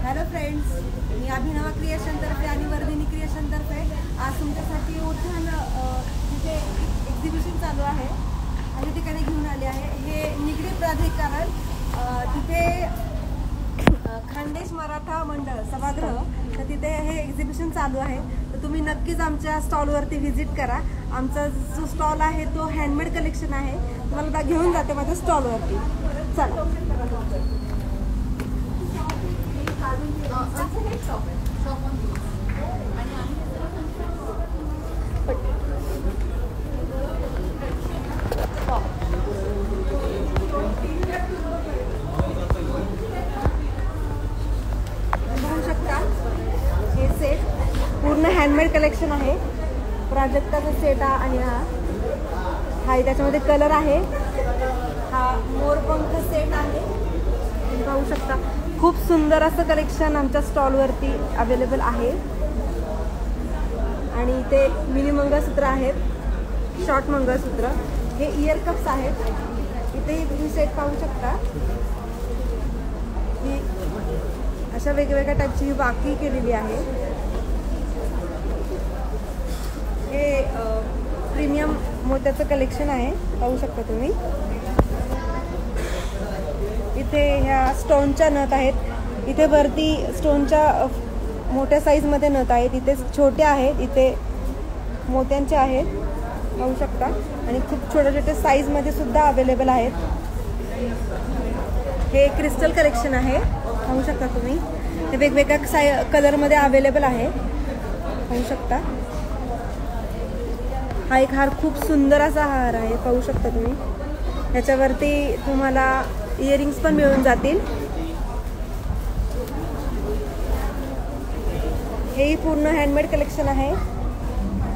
Hello friends, मी अभिनवा क्रिएशनतर्फे आणि वर्धिनी क्रिएशनतर्फे आज तुमच्यासाठी उद्यान तिथे एक्झिबिशन चालू आहे अशा ठिकाणी घेऊन आले आहे। हे निगडी प्राधिकरण तिथे खानदेश मराठा मंडळ सभागृह, तर तिथे हे एक्झिबिशन चालू आहे। तर तुम्ही नक्कीच आमच्या स्टॉलवरती व्हिजिट करा। आमचा जो स्टॉल आहे तो हँडमेड कलेक्शन आहे। तुम्हाला घेऊन जाते माझ्या स्टॉलवरती, चला। बघू शकता हे सेट पूर्ण हँडमेड कलेक्शन आहे। प्राजक्ताचा सेट आणि हा त्याच्यामध्ये कलर आहे। हा मोरपंख सेट आहे, पाहू शकता। खूप सुंदर असं कलेक्शन आमच्या स्टॉलवरती अवेलेबल आहे। आणि इथे मिनी मंगळसूत्र आहेत, शॉर्ट मंगळसूत्र, हे इयर कप्स आहेत। इथे तुम्ही सेट पाहू शकता। ही अशा वेगवेगळ्या टाईपची ही वाकी केलेली आहे। हे प्रीमियम मोत्याचं कलेक्शन आहे, पाहू शकता तुम्ही। इथे ह्या स्टोनच्या नथ आहेत। इथे वरती स्टोनच्या मोठ्या साईजमध्ये नथ आहेत, इथे छोटे आहेत, इथे मोत्यांचे आहेत, पाहू शकता। आणि खूप छोटे छोटे साईजमध्ये सुद्धा अवेलेबल आहेत। हे क्रिस्टल कलेक्शन आहे, पाहू शकता तुम्ही। हे वेगवेगळ्या कलरमध्ये अवेलेबल आहे, पाहू शकता। हा एक हार खूप सुंदर असा हार आहे, पाहू शकता तुम्ही। ह्याच्यावरती तुम्हाला इयरिंग्स पण मिळून जातील। हे पूर्ण हँडमेड कलेक्शन आहे,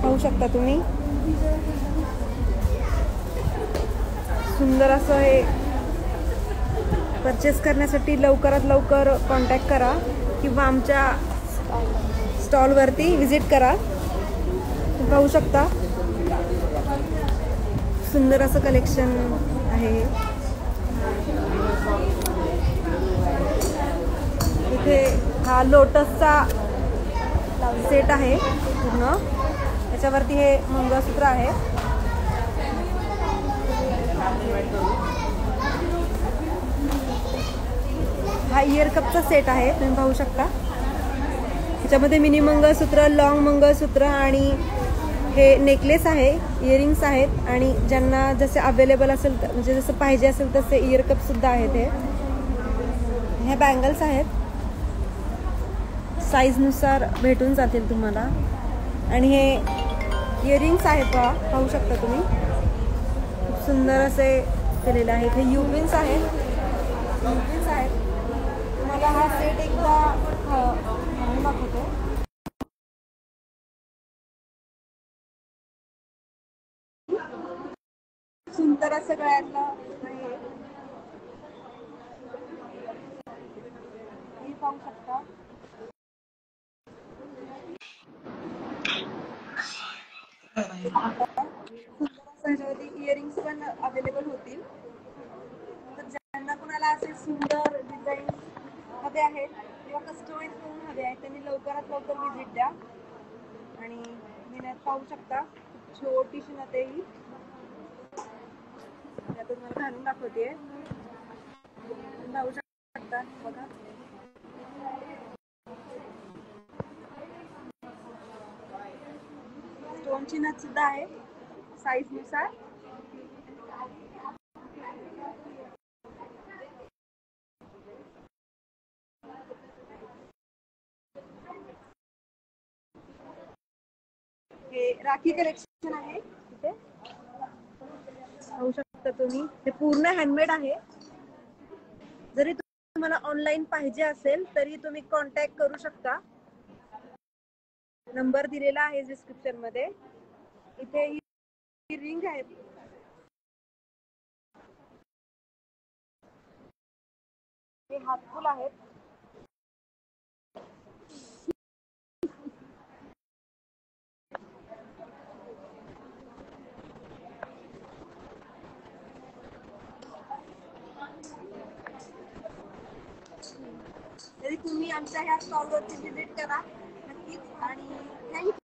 पाहू शकता तुम्ही। सुंदर असं हे परचेस करण्यासाठी लवकरात लवकर कॉन्टॅक्ट करा किंवा आमच्या स्टॉलवरती व्हिजिट करा। पाहू शकता सुंदर असं कलेक्शन आहे। इथे हा लोटसचा सेट आहे पूर्ण, त्याच्यावरती हे मंगळसूत्र आहे। हा इयर कपचा सेट आहे, तुम्ही पाहू शकता। त्याच्यामध्ये मिनी मंगळसूत्र, लॉंग मंगळसूत्र आणि हे नेकलेस आहे, इयरिंग्स आहेत। आणि ज्यांना जसे अवेलेबल असेल, म्हणजे जसं पाहिजे असेल तसे इयर कप सुद्धा आहेत। हे बँगल्स आहेत, साईजनुसार भेटून जातील तुम्हाला। आणि हे इयरिंग्स आहेत, पाहू शकता तुम्ही। खूप सुंदर असे केलेले आहेत। हे युपिन्स आहेत, तुम्हाला हा सेट एकदा दाखवतो। सुंदर असं गळ्यातलं आहे, हे पाहू शकता। इयरिंग्स पण अवेलेबल होतील। तर ज्यांना कोणाला असे सुंदर डिझाईन हवे आहेत किंवा कस्टमाइज करून हवे आहेत, त्यांनी लवकरात लवकर व्हिजिट द्या। आणि ही नथ पाहू शकता, छोटीशी नथ आहे ही, आता तुम्हाला घालून दाखवते, पाहू शकता बघा। स्टोनची नथ सुद्धा आहे साईज नुसार। हे राखी कलेक्शन आहे, इथे पाहू शकता तुम्ही। हे पूर्ण हँडमेड आहे। जरी तुम्हाला ऑनलाईन पाहिजे असेल तरी तुम्ही कॉन्टॅक्ट करू शकता, नंबर दिलेला आहे डिस्क्रिप्शन मध्ये। इथे ही रिंग आहे, हे हातफुल आहेत। तरी तुम्ही आमच्या ह्या स्टॉलवरती व्हिजिट करा